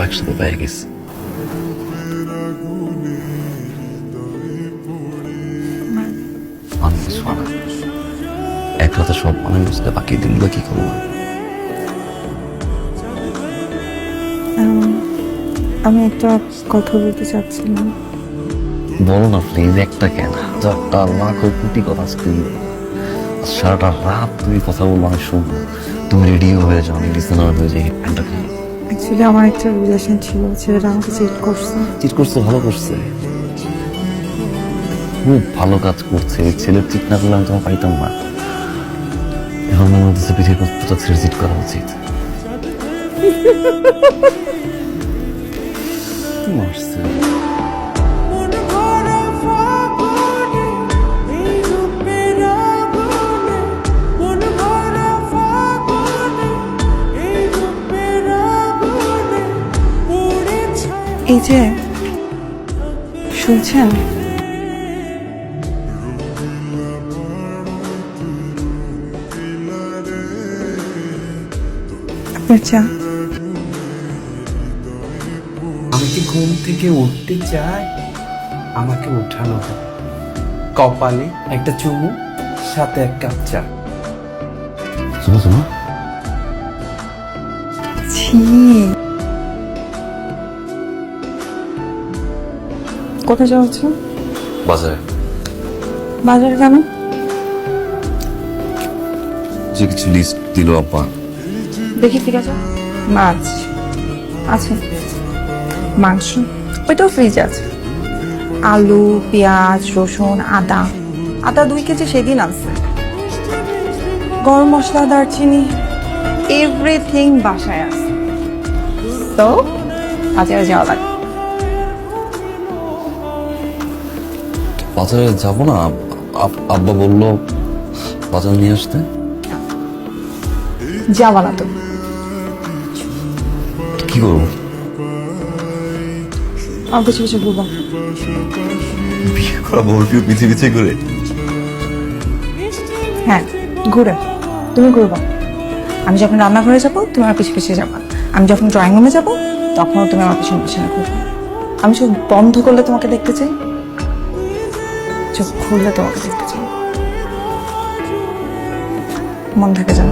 একসাথে পেয়ে গেছি। আমি কিছু না, এক রাতে সব মনে বুঝতে বাকি দিনগুলো কি করবো? আমি একটা কথা বলতে চাচ্ছিলাম। বলো না প্লিজ, একটা কেন, চারটা লাখ কোটি কথা শুনবো। সারাটা রাত তুমি কথা বলবো, আমি শুনবো। তুমি রেডিও হয়ে যাও, আমি লিসেনার হয়ে যাই। প্যান্টটা কেন? অ্যাকচুয়ালি আমার একটা রিলেশন ছিল, ছেলেটা আমাকে চিট করছে। চিট করছে? ভালো করছে, খুব ভালো কাজ করছে। ছেলের চিট না করলে আমি তোমার পাইতাম না। এখন মনে হচ্ছে পৃথিবীর প্রত্যেকটা ছেলে চিট করা উচিত। মারছে এই যে শুনছেন, আপনার চা। আমি কি ঘুম থেকে উঠতে চাই, আমাকে উঠানো হয়। কপালে একটা চুমু, সাথে এক কাপ চা। শোনো শোনো, ছি, কোথায় যাওয়া হচ্ছে? বাজারে। বাজারে কেন? যে কিছু লিস্ট দিল আব্বা। দেখি ঠিক আছে। মাছ আছে, মাংস ওইটাও ফ্রিজে আছে, আলু, পেঁয়াজ, রসুন, আদা। আদা 2 কেজি সেদিন আনছে। গরম মশলা, দারচিনি, এভরিথিং বাসায় আছে। তো বাজারে যাওয়া লাগে। বাজারে যাবো না? আব্বা বললো বাজার নিয়ে আসতে। যাওয়া না তো কি করবো? আমার কিছু কিছু ঘুরবো। বিয়ে করা বউকেও পিছিয়ে পিছিয়ে করে? হ্যাঁ ঘুরে, তুমি ঘুরবো। আমি যখন রান্নাঘরে যাবো তুমি আমার পিছিয়ে পিছিয়ে যাবা। আমি যখন ড্রয়িং রুমে যাবো তখনও তুমি আমার পিছনে পিছনে ঘুরবো। আমি চোখ বন্ধ করলে তোমাকে দেখতে চাই, চোখ খুললে তোমাকে দেখতে চাই। মন থেকে যাও।